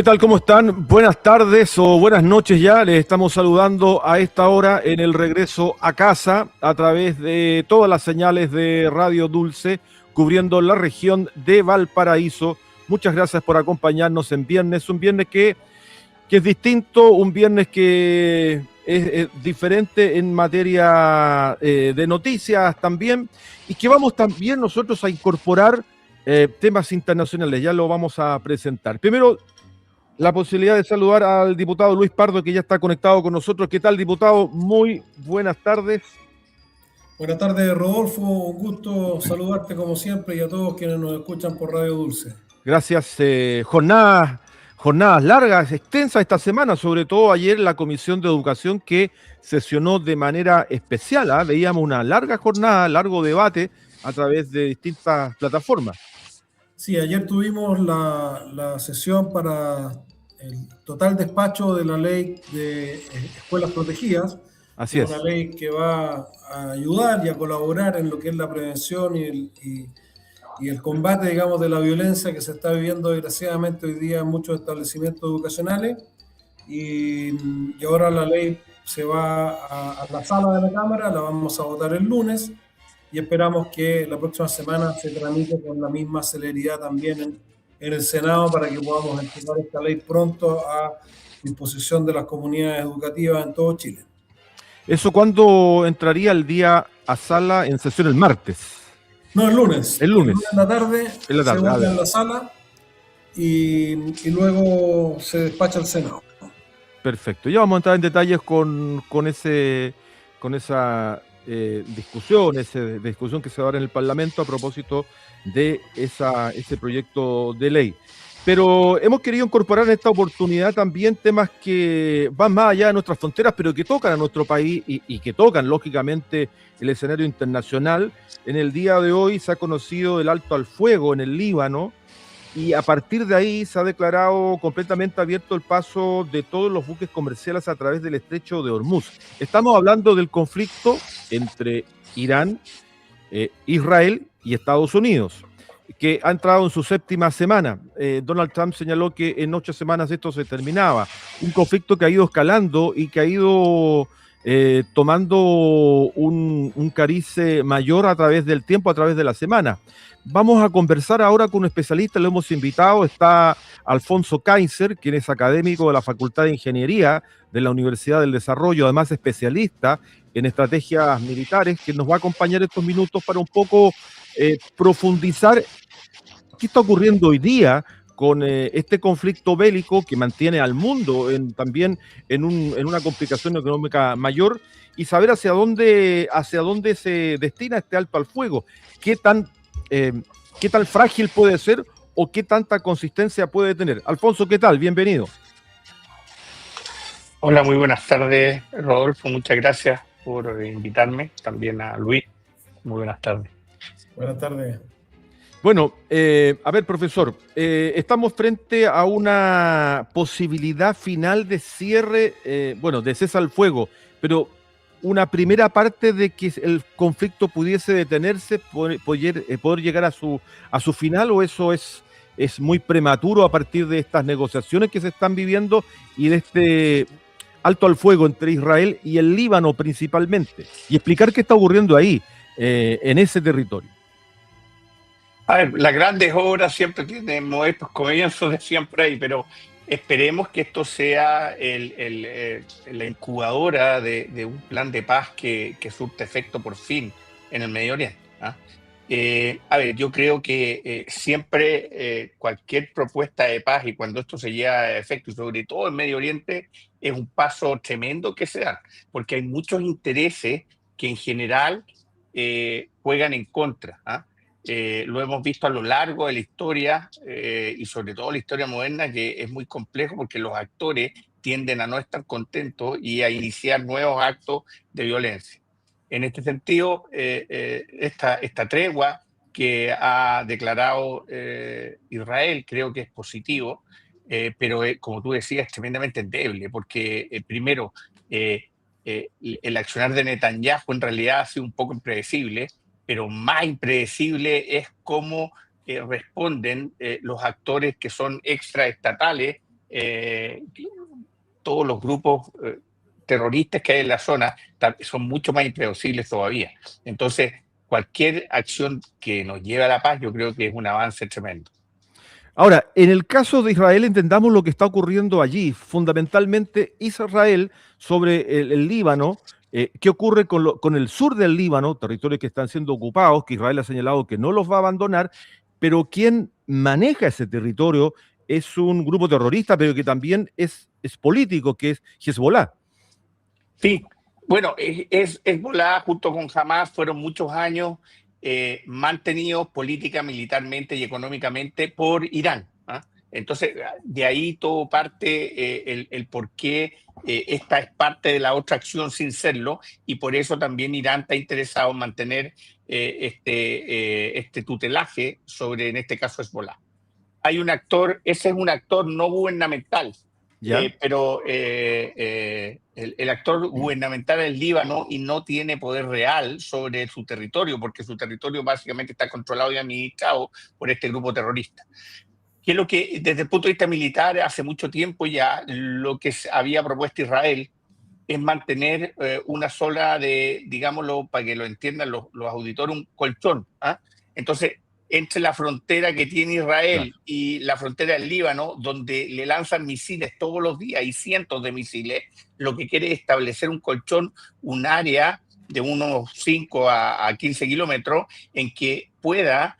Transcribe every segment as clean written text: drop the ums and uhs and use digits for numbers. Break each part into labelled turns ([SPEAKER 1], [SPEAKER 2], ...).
[SPEAKER 1] ¿Qué tal? ¿Cómo están? Buenas tardes o buenas noches ya. Les estamos saludando a esta hora en el regreso a casa a través de todas las señales de Radio Dulce, cubriendo la región de Valparaíso. Muchas gracias por acompañarnos en viernes, un viernes que es distinto, un viernes que es diferente en materia de noticias también, y que vamos también nosotros a incorporar temas internacionales. Ya lo vamos a presentar. Primero, la posibilidad de saludar al diputado Luis Pardo, que ya está conectado con nosotros. ¿Qué tal, diputado? Muy buenas tardes.
[SPEAKER 2] Buenas tardes, Rodolfo. Un gusto saludarte como siempre y a todos quienes nos escuchan por Radio Dulce.
[SPEAKER 1] Gracias. Jornadas largas, extensas esta semana, sobre todo ayer la Comisión de Educación que sesionó de manera especial. Veíamos una larga jornada, largo debate a través de distintas plataformas.
[SPEAKER 2] Sí, ayer tuvimos la sesión para el total despacho de la ley de escuelas protegidas,
[SPEAKER 1] Así
[SPEAKER 2] que es
[SPEAKER 1] es.
[SPEAKER 2] una ley que va a ayudar y a colaborar en lo que es la prevención y el combate, digamos, de la violencia que se está viviendo desgraciadamente hoy día en muchos establecimientos educacionales. Y ahora la ley se va a la sala de la Cámara, la vamos a votar el lunes y esperamos que la próxima semana se tramite con la misma celeridad también en el Senado para que podamos entregar esta ley pronto a disposición de las comunidades educativas en todo Chile.
[SPEAKER 1] ¿Eso cuándo entraría el día a sala en sesión? El martes.
[SPEAKER 2] No, el lunes.
[SPEAKER 1] El
[SPEAKER 2] El lunes
[SPEAKER 1] lunes.
[SPEAKER 2] en la tarde
[SPEAKER 1] En la
[SPEAKER 2] se
[SPEAKER 1] tarde.
[SPEAKER 2] vota en la sala y luego se despacha al Senado.
[SPEAKER 1] Perfecto. Ya vamos a entrar en detalles con esa discusión que se va a dar en el Parlamento a propósito de ese proyecto de ley. Pero hemos querido incorporar en esta oportunidad también temas que van más allá de nuestras fronteras, pero que tocan a nuestro país y que tocan, lógicamente, el escenario internacional. En el día de hoy se ha conocido el alto al fuego en el Líbano, y a partir de ahí se ha declarado completamente abierto el paso de todos los buques comerciales a través del estrecho de Hormuz. Estamos hablando del conflicto entre Irán, Israel y Estados Unidos, que ha entrado en su séptima semana. Donald Trump señaló que en 8 semanas esto se terminaba. Un conflicto que ha ido escalando y que ha ido tomando un cariz mayor a través del tiempo, a través de la semana. Vamos a conversar ahora con un especialista, lo hemos invitado, está Alfonso Kaiser, quien es académico de la Facultad de Ingeniería de la Universidad del Desarrollo, además especialista en estrategias militares, que nos va a acompañar estos minutos para un poco profundizar qué está ocurriendo hoy día con este conflicto bélico que mantiene al mundo también en una complicación económica mayor, y saber hacia dónde se destina este alto al fuego, qué tan frágil puede ser o qué tanta consistencia puede tener. Alfonso, ¿qué tal? Bienvenido.
[SPEAKER 3] Hola, muy buenas tardes, Rodolfo. Muchas gracias por invitarme. También a Luis. Muy buenas tardes.
[SPEAKER 2] Buenas tardes.
[SPEAKER 1] Bueno, a ver, profesor, estamos frente a una posibilidad final de cierre, de cese al fuego, pero una primera parte de que el conflicto pudiese detenerse, poder llegar a su final, o eso es muy prematuro a partir de estas negociaciones que se están viviendo y de este alto al fuego entre Israel y el Líbano principalmente, y explicar qué está ocurriendo ahí, en ese territorio.
[SPEAKER 3] A ver, las grandes obras siempre tienen modestos comienzos de siempre ahí, pero esperemos que esto sea la incubadora de un plan de paz que surte efecto por fin en el Medio Oriente. A ver, yo creo que siempre cualquier propuesta de paz, y cuando esto se lleva a efecto, y sobre todo en Medio Oriente, es un paso tremendo que se da, porque hay muchos intereses que en general juegan en contra. Lo hemos visto a lo largo de la historia y sobre todo la historia moderna, que es muy complejo porque los actores tienden a no estar contentos y a iniciar nuevos actos de violencia. En este sentido, esta tregua que ha declarado Israel creo que es positivo, pero como tú decías, es tremendamente endeble porque primero, el accionar de Netanyahu en realidad ha sido un poco impredecible, pero más impredecible es cómo responden los actores que son extraestatales todos los grupos terroristas que hay en la zona son mucho más impredecibles todavía. Entonces, cualquier acción que nos lleve a la paz, yo creo que es un avance tremendo.
[SPEAKER 1] Ahora, en el caso de Israel, entendamos lo que está ocurriendo allí. Fundamentalmente, Israel sobre el Líbano, ¿qué ocurre con el sur del Líbano, territorios que están siendo ocupados, que Israel ha señalado que no los va a abandonar, pero quien maneja ese territorio es un grupo terrorista, pero que también es político, que es Hezbollah?
[SPEAKER 3] Sí, bueno, Hezbollah junto con Hamas fueron muchos años mantenidos política, militarmente y económicamente por Irán. ¿Ah? Entonces, de ahí todo parte el por qué esta es parte de la otra acción sin serlo, y por eso también Irán está interesado en mantener este tutelaje sobre, en este caso, Hezbollah. Hay un actor, ese es un actor no gubernamental, pero el actor gubernamental es el Líbano y no tiene poder real sobre su territorio, porque su territorio básicamente está controlado y administrado por este grupo terrorista. Que es lo que, desde el punto de vista militar, hace mucho tiempo ya, lo que había propuesto Israel es mantener una sola de, digámoslo, para que lo entiendan los auditores, un colchón. ¿Ah? Entonces, entre la frontera que tiene Israel y la frontera del Líbano, donde le lanzan misiles todos los días y cientos de misiles, lo que quiere es establecer un colchón, un área de unos 5 a 15 kilómetros en que pueda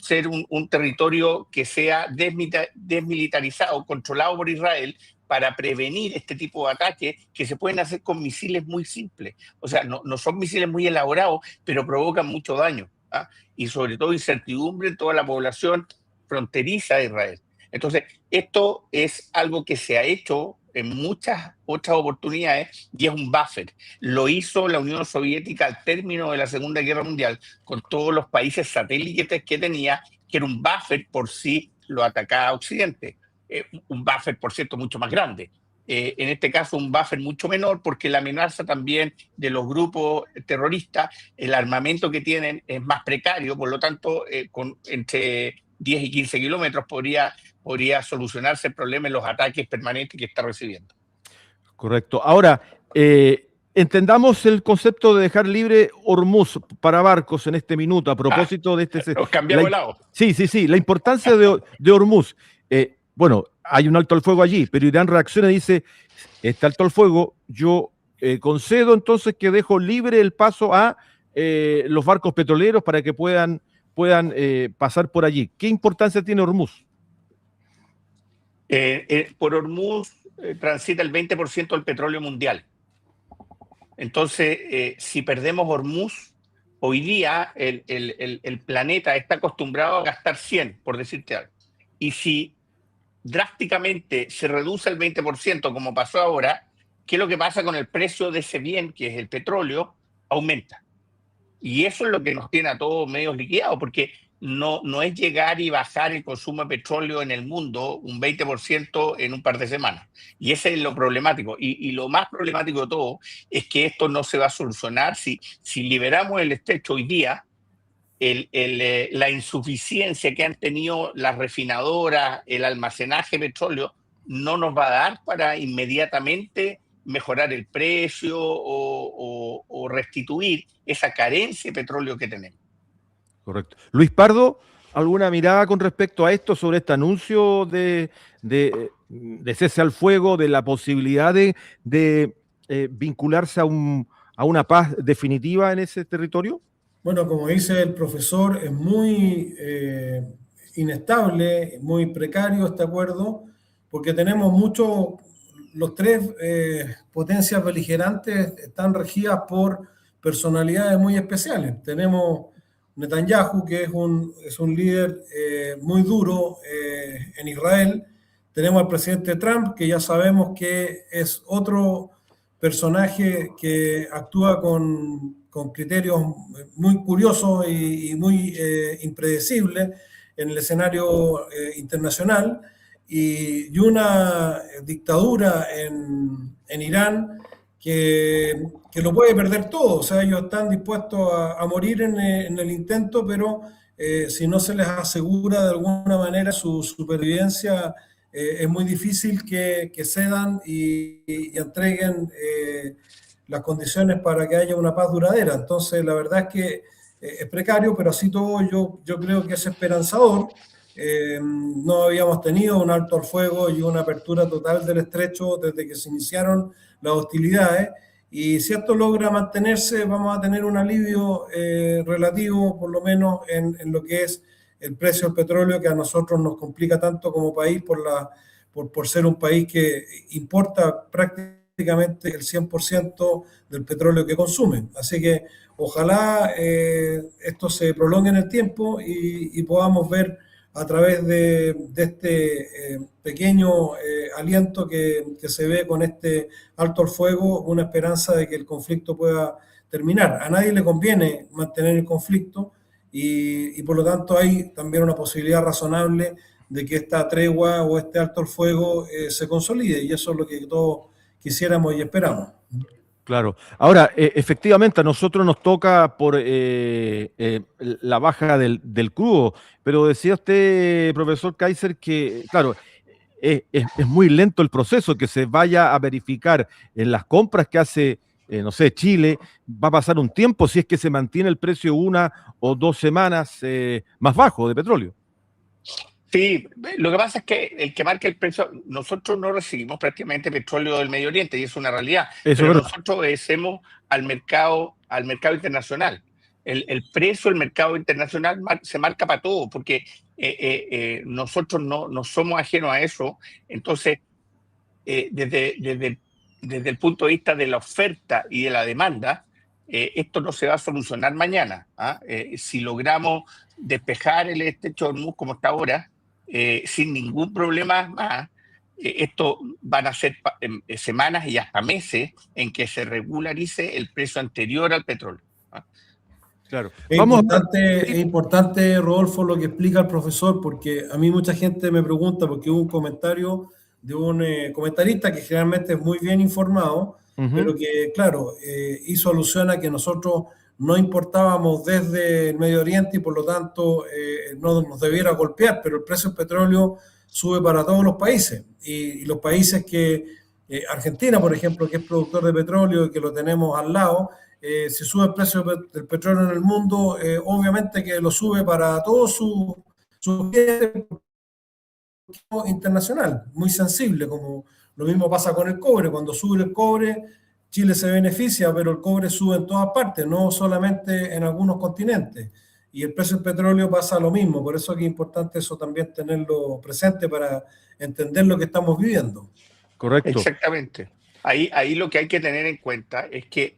[SPEAKER 3] ser un territorio que sea desmilitarizado, controlado por Israel, para prevenir este tipo de ataques que se pueden hacer con misiles muy simples. O sea, no son misiles muy elaborados, pero provocan mucho daño. ¿Ah? Y sobre todo incertidumbre en toda la población fronteriza de Israel. Entonces, esto es algo que se ha hecho en muchas otras oportunidades y es un buffer. Lo hizo la Unión Soviética al término de la Segunda Guerra Mundial con todos los países satélites que tenía, que era un buffer por si lo atacaba Occidente. Un buffer, por cierto, mucho más grande. En este caso un buffer mucho menor, porque la amenaza también de los grupos terroristas, el armamento que tienen es más precario, por lo tanto, entre 10 y 15 kilómetros podría solucionarse el problema en los ataques permanentes que está recibiendo.
[SPEAKER 1] Correcto. Ahora, entendamos el concepto de dejar libre Hormuz para barcos en este minuto, a propósito de este...
[SPEAKER 3] Nos cambiamos de lado.
[SPEAKER 1] Sí, la importancia de Hormuz. Bueno, hay un alto al fuego allí, pero Irán reacciona y dice, este alto al fuego, yo concedo entonces que dejo libre el paso a los barcos petroleros para que puedan pasar por allí. ¿Qué importancia tiene Hormuz?
[SPEAKER 3] Por Hormuz transita el 20% del petróleo mundial. Entonces, si perdemos Hormuz, hoy día el planeta está acostumbrado a gastar 100, por decirte algo. Y si drásticamente se reduce el 20%, como pasó ahora, ¿qué es lo que pasa con el precio de ese bien, que es el petróleo? Aumenta. Y eso es lo que nos tiene a todos medios liquidados, porque no es llegar y bajar el consumo de petróleo en el mundo un 20% en un par de semanas. Y ese es lo problemático. Y lo más problemático de todo es que esto no se va a solucionar si liberamos el estrecho hoy día. La insuficiencia que han tenido las refinadoras, el almacenaje de petróleo, no nos va a dar para inmediatamente mejorar el precio o restituir esa carencia de petróleo que tenemos.
[SPEAKER 1] Correcto. Luis Pardo, ¿alguna mirada con respecto a esto, sobre este anuncio de cese al fuego, de la posibilidad de vincularse a una paz definitiva en ese territorio?
[SPEAKER 2] Bueno, como dice el profesor, es muy inestable, muy precario este acuerdo, porque tenemos los tres potencias beligerantes están regidas por personalidades muy especiales. Tenemos Netanyahu, que es un líder muy duro en Israel. Tenemos al presidente Trump, que ya sabemos que es otro personaje que actúa con criterios muy curiosos y muy impredecibles en el escenario internacional, y una dictadura en Irán que lo puede perder todo. O sea, ellos están dispuestos a morir en el intento, pero si no se les asegura de alguna manera su supervivencia, es muy difícil que cedan y entreguen las condiciones para que haya una paz duradera. Entonces, la verdad es que es precario, pero así todo yo creo que es esperanzador. No habíamos tenido un alto al fuego y una apertura total del estrecho desde que se iniciaron las hostilidades. Y si esto logra mantenerse, vamos a tener un alivio relativo, por lo menos en lo que es el precio del petróleo, que a nosotros nos complica tanto como país por ser un país que importa prácticamente el 100% del petróleo que consume. Así que ojalá esto se prolongue en el tiempo y podamos ver a través de este pequeño aliento que se ve con este alto al fuego, una esperanza de que el conflicto pueda terminar. A nadie le conviene mantener el conflicto y por lo tanto hay también una posibilidad razonable de que esta tregua o este alto al fuego se consolide, y eso es lo que todos quisiéramos y esperamos.
[SPEAKER 1] Claro. Ahora, efectivamente, a nosotros nos toca por la baja del crudo, pero decía usted, profesor Kaiser, que, claro, es muy lento el proceso, que se vaya a verificar en las compras que hace, no sé, Chile, va a pasar un tiempo si es que se mantiene el precio 1 o 2 semanas más bajo de petróleo.
[SPEAKER 3] Sí, lo que pasa es que el que marca el precio, nosotros no recibimos prácticamente petróleo del Medio Oriente y es una realidad,
[SPEAKER 1] Eso
[SPEAKER 3] pero
[SPEAKER 1] es verdad.
[SPEAKER 3] nosotros obedecemos al mercado internacional. El precio del mercado internacional se marca para todo, porque nosotros no somos ajenos a eso. Entonces, desde el punto de vista de la oferta y de la demanda, esto no se va a solucionar mañana. Si logramos despejar el estrecho de Hormuz como está ahora, sin ningún problema más, esto van a ser semanas y hasta meses en que se regularice el precio anterior al petróleo.
[SPEAKER 1] Claro.
[SPEAKER 2] Es importante, Rodolfo, lo que explica el profesor, porque a mí mucha gente me pregunta, porque hubo un comentario de un comentarista que generalmente es muy bien informado, pero que, claro, hizo alusión a que nosotros no importábamos desde el Medio Oriente y por lo tanto no nos debiera golpear, pero el precio del petróleo sube para todos los países. Y los países que, Argentina, por ejemplo, que es productor de petróleo y que lo tenemos al lado, si sube el precio del petróleo en el mundo, obviamente que lo sube para todo su internacional, muy sensible, como lo mismo pasa con el cobre. Cuando sube el cobre, Chile se beneficia, pero el cobre sube en todas partes, no solamente en algunos continentes. Y el precio del petróleo pasa lo mismo, por eso es que es importante eso también tenerlo presente para entender lo que estamos viviendo.
[SPEAKER 1] Correcto.
[SPEAKER 3] Exactamente. Ahí lo que hay que tener en cuenta es que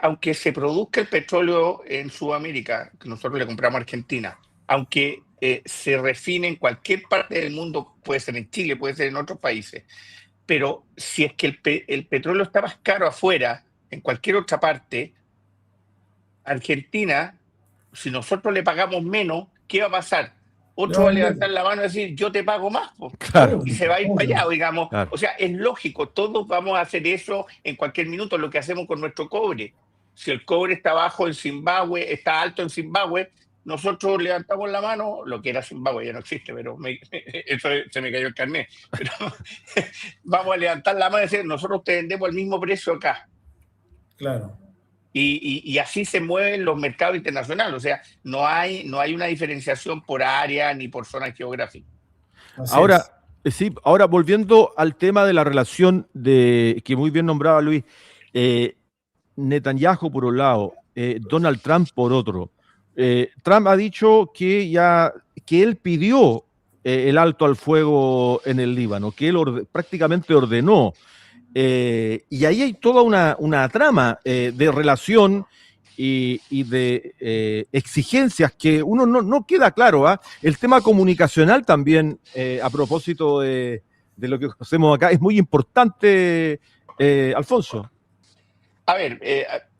[SPEAKER 3] aunque se produzca el petróleo en Sudamérica, que nosotros le compramos a Argentina, aunque se refine en cualquier parte del mundo, puede ser en Chile, puede ser en otros países, pero si es que el petróleo está más caro afuera, en cualquier otra parte, Argentina, si nosotros le pagamos menos, ¿qué va a pasar? Otro va a levantar la mano y decir, yo te pago más,
[SPEAKER 1] Claro.
[SPEAKER 3] Y se va a ir para allá, digamos.
[SPEAKER 1] Claro.
[SPEAKER 3] O sea, es lógico, todos vamos a hacer eso en cualquier minuto, lo que hacemos con nuestro cobre. Si el cobre está bajo en Zimbabue, está alto en Zimbabue, nosotros levantamos la mano, lo que era Zimbabue ya no existe, pero eso se me cayó el carnet. Pero vamos a levantar la mano y decir, nosotros te vendemos al mismo precio acá.
[SPEAKER 2] Claro.
[SPEAKER 3] Y así se mueven los mercados internacionales. O sea, no hay una diferenciación por área ni por zona geográfica.
[SPEAKER 1] Ahora, sí, ahora volviendo al tema de la relación que muy bien nombraba Luis, Netanyahu por un lado, Donald Trump por otro. Trump ha dicho que él pidió el alto al fuego en el Líbano, que él prácticamente ordenó. Y ahí hay toda una trama de relación y de exigencias que uno no queda claro. El tema comunicacional también, a propósito de lo que hacemos acá, es muy importante, Alfonso.
[SPEAKER 3] A ver,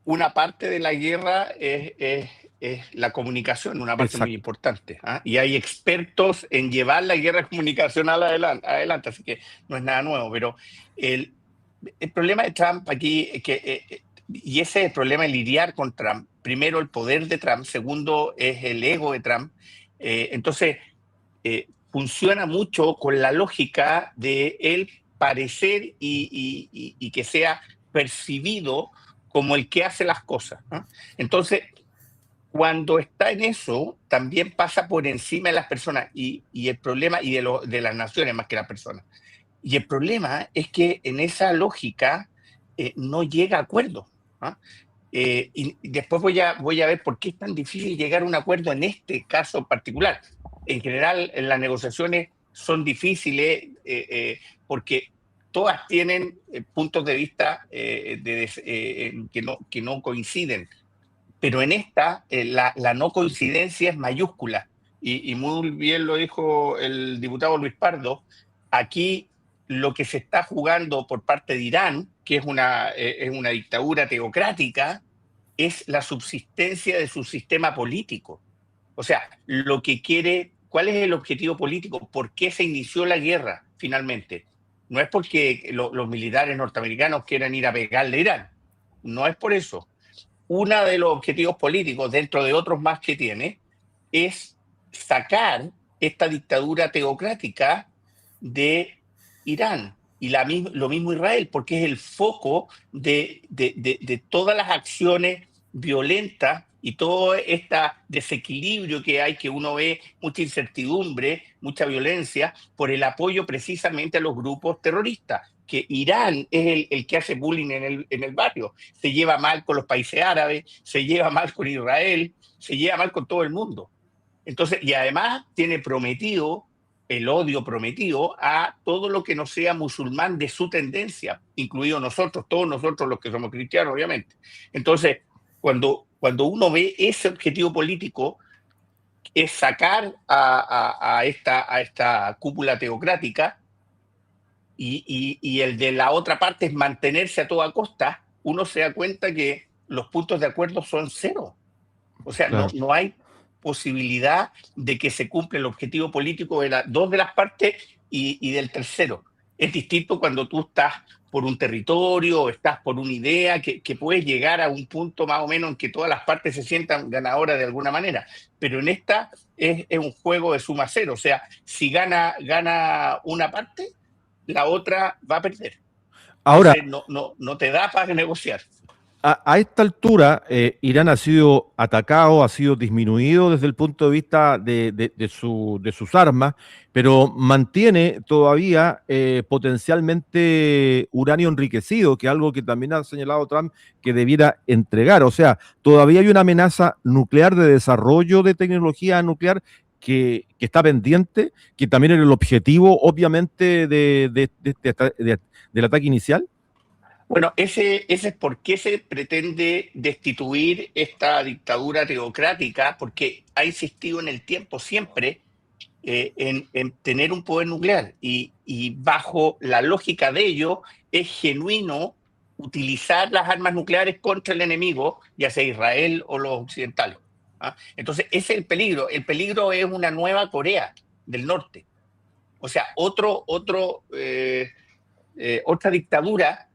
[SPEAKER 3] una parte de la guerra es la comunicación, una parte muy importante. Y hay expertos en llevar la guerra comunicacional adelante, así que no es nada nuevo, pero el problema de Trump aquí es que, y ese es el problema de lidiar con Trump, primero el poder de Trump, segundo es el ego de Trump. Entonces, funciona mucho con la lógica de el parecer y que sea percibido como el que hace las cosas, ¿no? Entonces, cuando está en eso, también pasa por encima de las personas y el problema, y de las naciones más que las personas. Y el problema es que en esa lógica no llega a acuerdo, ¿no? Y después voy a ver por qué es tan difícil llegar a un acuerdo en este caso particular. En general, las negociaciones son difíciles porque todas tienen puntos de vista que no coinciden. Pero en esta, la no coincidencia es mayúscula. Y muy bien lo dijo el diputado Luis Pardo. Aquí lo que se está jugando por parte de Irán, que es una dictadura teocrática, es la subsistencia de su sistema político. O sea, lo que quiere, ¿cuál es el objetivo político? ¿Por qué se inició la guerra finalmente? No es porque los militares norteamericanos quieran ir a pegarle a Irán. No es por eso. Uno de los objetivos políticos, dentro de otros más que tiene, es sacar esta dictadura teocrática de Irán. Y lo mismo Israel, porque es el foco de todas las acciones violentas y todo este desequilibrio que hay, que uno ve mucha incertidumbre, mucha violencia, por el apoyo precisamente a los grupos terroristas. Que Irán es el que hace bullying en el barrio, se lleva mal con los países árabes, se lleva mal con Israel, se lleva mal con todo el mundo. Entonces, y además tiene prometido, el odio prometido a todo lo que no sea musulmán de su tendencia, incluido nosotros, todos nosotros los que somos cristianos, obviamente. Entonces, cuando uno ve ese objetivo político, es sacar a esta cúpula teocrática, y el de la otra parte es mantenerse a toda costa, uno se da cuenta que los puntos de acuerdo son cero. O sea,
[SPEAKER 1] Claro.
[SPEAKER 3] no hay posibilidad de que se cumpla el objetivo político de dos de las partes y del tercero. Es distinto cuando tú estás por un territorio o estás por una idea que puedes llegar a un punto más o menos en que todas las partes se sientan ganadoras de alguna manera. Pero en esta es un juego de suma cero. O sea, si gana una parte, la otra va a perder.
[SPEAKER 1] Ahora,
[SPEAKER 3] Entonces no te da para negociar.
[SPEAKER 1] a esta altura, Irán ha sido atacado, ha sido disminuido desde el punto de vista de sus armas, pero mantiene todavía potencialmente uranio enriquecido, que es algo que también ha señalado Trump que debiera entregar. O sea, todavía hay una amenaza nuclear de desarrollo de tecnología nuclear que está pendiente, que también era el objetivo, obviamente, del ataque inicial.
[SPEAKER 3] Bueno, ese es por qué se pretende destituir esta dictadura teocrática, porque ha insistido en el tiempo siempre en tener un poder nuclear y bajo la lógica de ello es genuino utilizar las armas nucleares contra el enemigo, ya sea Israel o los occidentales. ¿Ah? Entonces, ese es el peligro. El peligro es una nueva Corea del Norte. O sea, otra dictadura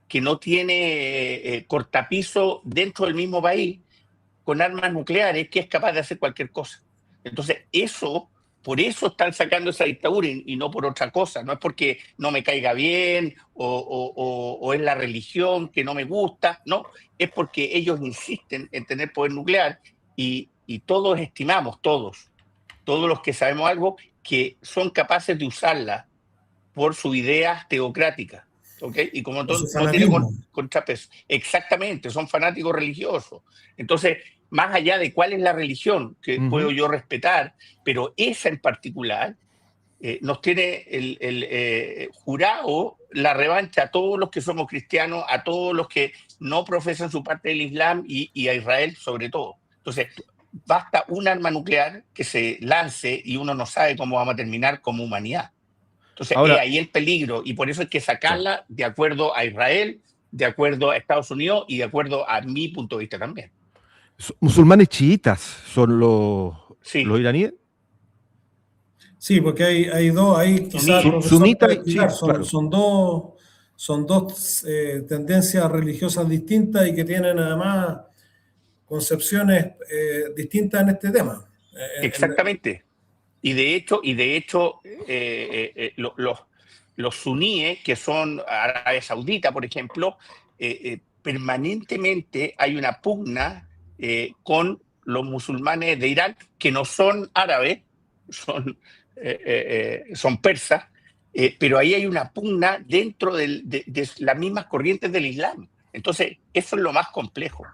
[SPEAKER 3] que no tiene cortapiso dentro del mismo país, con armas nucleares, que es capaz de hacer cualquier cosa. Entonces, por eso están sacando esa dictadura y no por otra cosa. No es porque no me caiga bien o es la religión que no me gusta, no. Es porque ellos insisten en tener poder nuclear y todos estimamos, todos los que sabemos algo, que son capaces de usarla por sus ideas teocráticas. ¿Okay? Y como no tiene contrapeso. Exactamente, son fanáticos religiosos. Entonces, más allá de cuál es la religión que puedo yo respetar, pero esa en particular nos tiene jurado la revancha a todos los que somos cristianos, a todos los que no profesan su parte del Islam y a Israel sobre todo. Entonces, basta un arma nuclear que se lance y uno no sabe cómo vamos a terminar como humanidad. Entonces,
[SPEAKER 1] ahora,
[SPEAKER 3] ahí el peligro, y por eso hay que sacarla de acuerdo a Israel, de acuerdo a Estados Unidos y de acuerdo a mi punto de vista también.
[SPEAKER 2] ¿Musulmanes chiitas son los iraníes?
[SPEAKER 3] Sí,
[SPEAKER 2] porque hay dos, hay quizás
[SPEAKER 1] sunita y chiita, claro.
[SPEAKER 2] son dos tendencias religiosas distintas y que tienen además concepciones distintas en este tema.
[SPEAKER 3] Exactamente. Y de hecho los suníes, que son Arabia Saudita, por ejemplo, permanentemente hay una pugna con los musulmanes de Irán, que no son árabes, son persas, pero ahí hay una pugna dentro de las mismas corrientes del Islam. Entonces, eso es lo más complejo.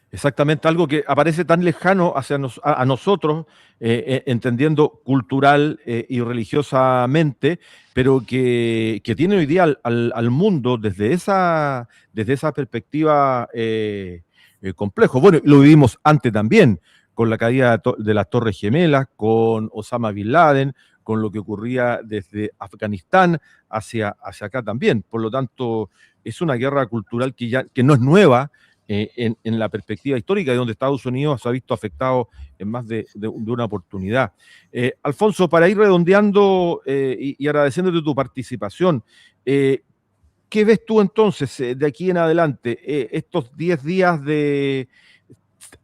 [SPEAKER 1] Exactamente, algo que aparece tan lejano hacia a nosotros, entendiendo cultural y religiosamente, pero que tiene hoy día al mundo desde esa perspectiva complejo. Bueno, lo vivimos antes también, con la caída de las Torres Gemelas, con Osama Bin Laden, con lo que ocurría desde Afganistán hacia acá también. Por lo tanto, es una guerra cultural que no es nueva, en la perspectiva histórica, de donde Estados Unidos se ha visto afectado en más de una oportunidad. Alfonso, para ir redondeando y agradeciéndote tu participación, ¿qué ves tú entonces de aquí en adelante? Estos 10 días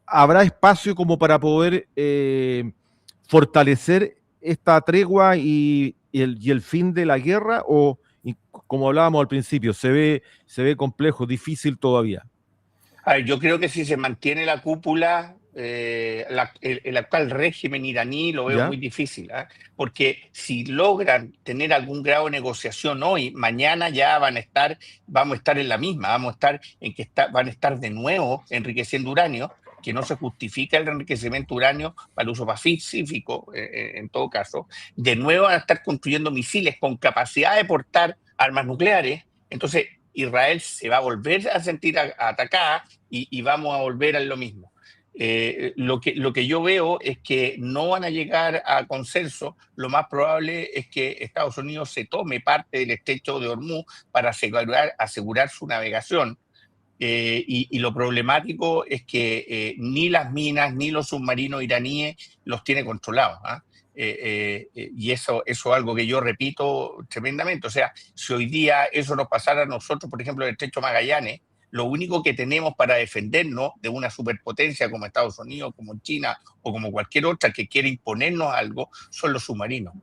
[SPEAKER 1] ¿habrá espacio como para poder fortalecer esta tregua y el fin de la guerra? ¿O, como hablábamos al principio, se ve complejo, difícil todavía?
[SPEAKER 3] A ver, yo creo que si se mantiene la cúpula, el actual régimen iraní lo veo
[SPEAKER 1] ¿Ya?
[SPEAKER 3] muy difícil, porque si logran tener algún grado de negociación hoy, mañana ya vamos a estar en la misma, vamos a estar en que van a estar de nuevo enriqueciendo uranio, que no se justifica el enriquecimiento de uranio para el uso pacífico, en todo caso. De nuevo van a estar construyendo misiles con capacidad de portar armas nucleares. Entonces, Israel se va a volver a sentir atacada y vamos a volver a lo mismo. Lo que yo veo es que no van a llegar a consenso. Lo más probable es que Estados Unidos se tome parte del estrecho de Hormuz para asegurar su navegación. Y lo problemático es que ni las minas ni los submarinos iraníes los tiene controlados. Y eso es algo que yo repito tremendamente. O sea, si hoy día eso nos pasara a nosotros, por ejemplo, en el estrecho Magallanes, lo único que tenemos para defendernos de una superpotencia como Estados Unidos, como China o como cualquier otra que quiera imponernos algo, son los submarinos.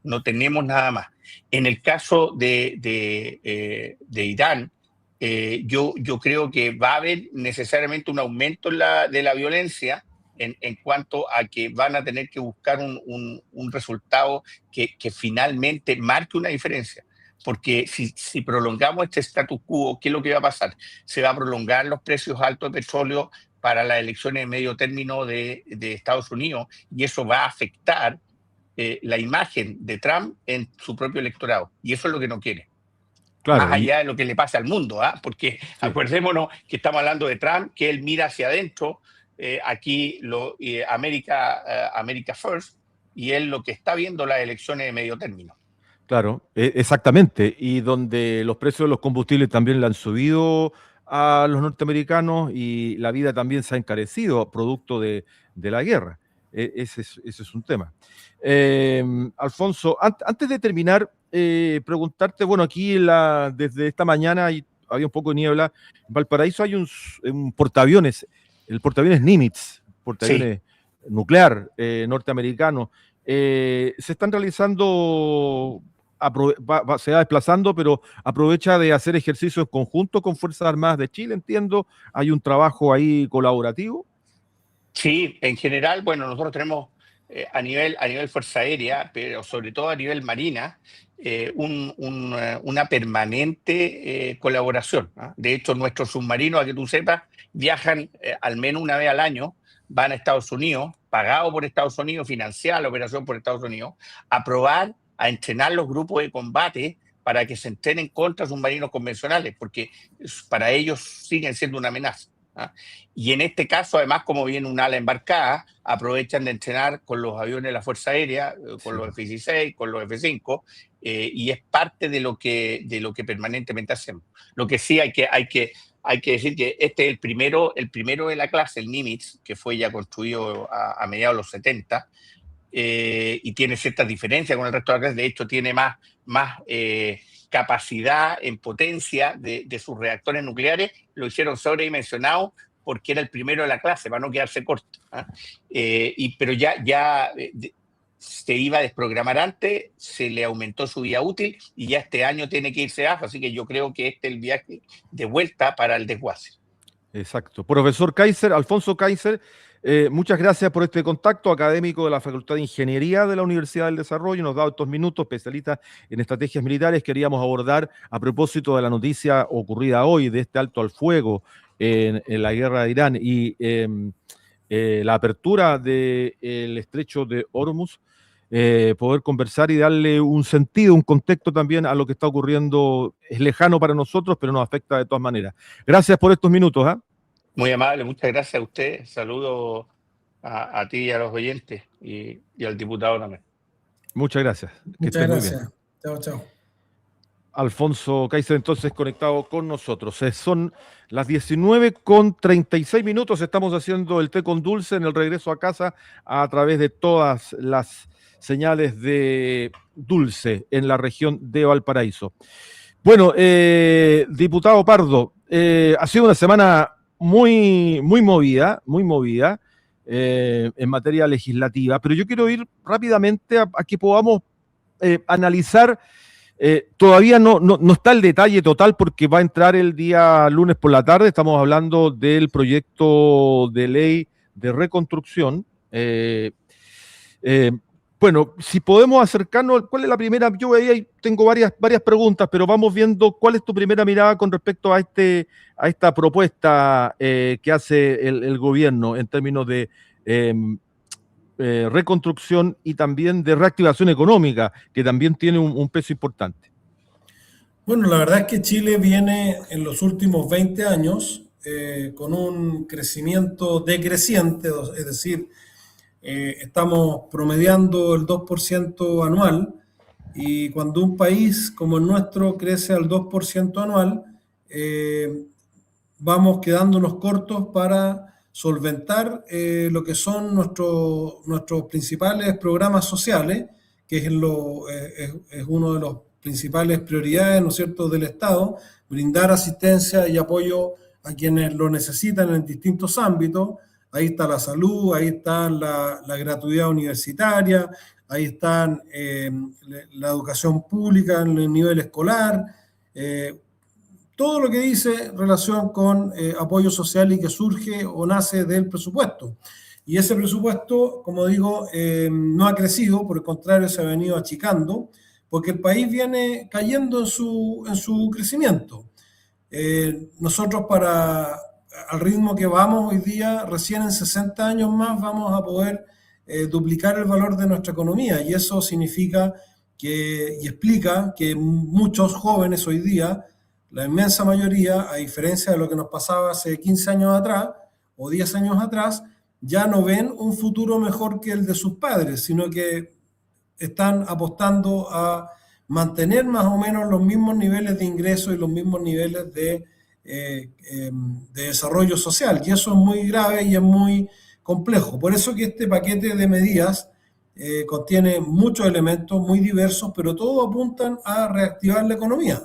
[SPEAKER 3] No tenemos nada más. En el caso de Irán, yo creo que va a haber necesariamente un aumento de la violencia en cuanto a que van a tener que buscar un resultado que finalmente marque una diferencia. Porque si prolongamos este status quo, ¿qué es lo que va a pasar? Se va a prolongar los precios altos de petróleo para las elecciones de medio término de Estados Unidos, y eso va a afectar la imagen de Trump en su propio electorado. Y eso es lo que no quiere. Más
[SPEAKER 1] Claro,
[SPEAKER 3] allá de lo que le pasa al mundo, porque sí, acordémonos que estamos hablando de Trump, que él mira hacia adentro, aquí America First, y él lo que está viendo las elecciones de medio término.
[SPEAKER 1] Claro, exactamente. Y donde los precios de los combustibles también le han subido a los norteamericanos y la vida también se ha encarecido producto de la guerra. Ese es un tema. Alfonso, antes de terminar, preguntarte, bueno, aquí desde esta mañana había un poco de niebla. En Valparaíso hay un portaaviones, el portaaviones Nimitz, portaaviones nuclear norteamericano. Se están realizando, se va desplazando, pero aprovecha de hacer ejercicios en conjunto con Fuerzas Armadas de Chile, entiendo. Hay un trabajo ahí colaborativo.
[SPEAKER 3] Sí, en general, bueno, nosotros tenemos a nivel Fuerza Aérea, pero sobre todo a nivel Marina, una permanente colaboración. De hecho, nuestros submarinos, a que tú sepas, viajan al menos una vez al año, van a Estados Unidos, pagado por Estados Unidos, financiada la operación por Estados Unidos, a probar, a entrenar los grupos de combate para que se entrenen contra submarinos convencionales, porque para ellos siguen siendo una amenaza. Y en este caso, además, como viene un ala embarcada, aprovechan de entrenar con los aviones de la Fuerza Aérea, con los F-16, con los F-5, y es parte de lo que permanentemente hacemos. Lo que sí hay que decir que este es el primero de la clase, el Nimitz, que fue ya construido a mediados de los 70, y tiene ciertas diferencias con el resto de la clase. De hecho, tiene más capacidad en potencia de sus reactores nucleares. Lo hicieron sobredimensionado porque era el primero de la clase, para no quedarse corto. Pero se iba a desprogramar antes, se le aumentó su vida útil y ya este año tiene que irse AFA, así que yo creo que este es el viaje de vuelta para el desguace.
[SPEAKER 1] Exacto. Profesor Kaiser, Alfonso Kaiser, muchas gracias por este contacto, académico de la Facultad de Ingeniería de la Universidad del Desarrollo. Nos da estos minutos, especialista en estrategias militares. Queríamos abordar a propósito de la noticia ocurrida hoy, de este alto al fuego en la guerra de Irán y la apertura del estrecho de Hormuz, poder conversar y darle un sentido, un contexto también a lo que está ocurriendo. Es lejano para nosotros, pero nos afecta de todas maneras. Gracias por estos minutos.
[SPEAKER 3] Muy amable, muchas gracias a usted. Saludo a ti y a los oyentes y al diputado también.
[SPEAKER 1] Muchas gracias.
[SPEAKER 2] Muchas gracias. Chao, chao.
[SPEAKER 1] Alfonso Kaiser, entonces, conectado con nosotros. Son las 19:36. Estamos haciendo el té con dulce en el regreso a casa a través de todas las señales de Dulce en la región de Valparaíso. Bueno, diputado Pardo, ha sido una semana muy movida en materia legislativa, pero yo quiero ir rápidamente a que podamos analizar. Todavía no está el detalle total porque va a entrar el día lunes por la tarde. Estamos hablando del proyecto de ley de reconstrucción. Bueno, si podemos acercarnos, ¿cuál es la primera? Yo ahí tengo varias preguntas, pero vamos viendo cuál es tu primera mirada con respecto a esta propuesta que hace el gobierno en términos de reconstrucción y también de reactivación económica, que también tiene un peso importante.
[SPEAKER 2] Bueno, la verdad es que Chile viene en los últimos 20 años con un crecimiento decreciente, es decir, estamos promediando el 2% anual, y cuando un país como el nuestro crece al 2% anual, vamos quedándonos cortos para solventar lo que son nuestros principales programas sociales, que es uno de los principales prioridades, ¿no es cierto?, del Estado, brindar asistencia y apoyo a quienes lo necesitan en distintos ámbitos. Ahí está la salud, ahí está la gratuidad universitaria, ahí están la educación pública en el nivel escolar, todo lo que dice relación con apoyo social y que surge o nace del presupuesto. Y ese presupuesto, como digo, no ha crecido, por el contrario, se ha venido achicando, porque el país viene cayendo en su crecimiento. Nosotros al ritmo que vamos hoy día, recién en 60 años más vamos a poder duplicar el valor de nuestra economía, y eso significa y explica que muchos jóvenes hoy día, la inmensa mayoría, a diferencia de lo que nos pasaba hace 15 años atrás o 10 años atrás, ya no ven un futuro mejor que el de sus padres, sino que están apostando a mantener más o menos los mismos niveles de ingresos y los mismos niveles de desarrollo social, y eso es muy grave y es muy complejo. Por eso que este paquete de medidas contiene muchos elementos muy diversos, pero todos apuntan a reactivar la economía.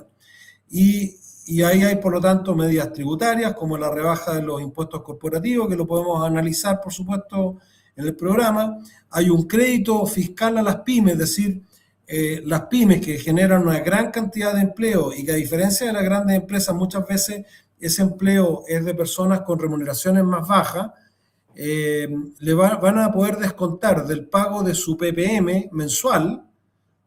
[SPEAKER 2] Y ahí hay, por lo tanto, medidas tributarias como la rebaja de los impuestos corporativos, que lo podemos analizar, por supuesto, en el programa. Hay un crédito fiscal a las pymes, es decir, las pymes que generan una gran cantidad de empleo y que, a diferencia de las grandes empresas, muchas veces ese empleo es de personas con remuneraciones más bajas, van a poder descontar del pago de su PPM mensual,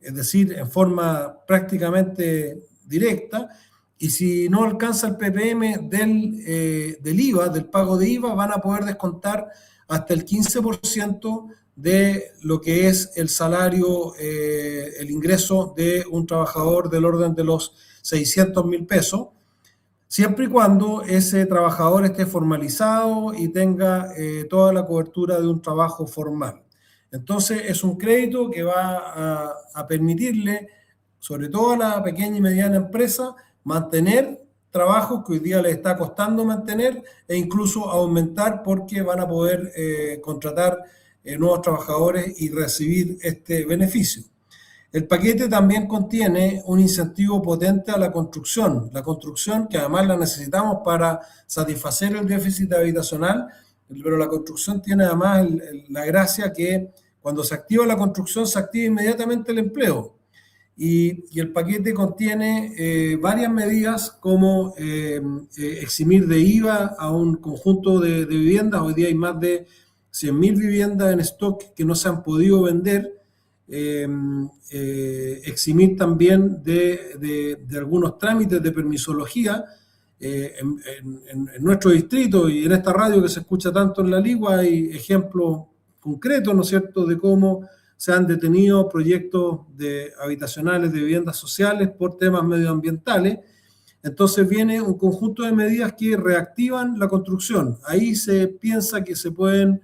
[SPEAKER 2] es decir, en forma prácticamente directa, y si no alcanza el PPM del IVA, del pago de IVA, van a poder descontar hasta el 15% de lo que es el salario, el ingreso de un trabajador del orden de los 600.000 pesos, siempre y cuando ese trabajador esté formalizado y tenga toda la cobertura de un trabajo formal. Entonces, es un crédito que va a permitirle, sobre todo a la pequeña y mediana empresa, mantener trabajos que hoy día les está costando mantener, e incluso aumentar, porque van a poder contratar nuevos trabajadores y recibir este beneficio. El paquete también contiene un incentivo potente a la construcción que además la necesitamos para satisfacer el déficit habitacional, pero la construcción tiene además la gracia que Cuando se activa la construcción, se activa inmediatamente el empleo. Y el paquete contiene varias medidas como eximir de IVA a un conjunto de viviendas. Hoy día hay más de 100.000 viviendas en stock que no se han podido vender. Eximir también de algunos trámites de permisología. En nuestro distrito y en esta radio que se escucha tanto en La Ligua hay ejemplos concretos, ¿no es cierto?, de cómo se han detenido proyectos habitacionales de viviendas sociales por temas medioambientales. Entonces viene un conjunto de medidas que reactivan la construcción. Ahí se piensa que se pueden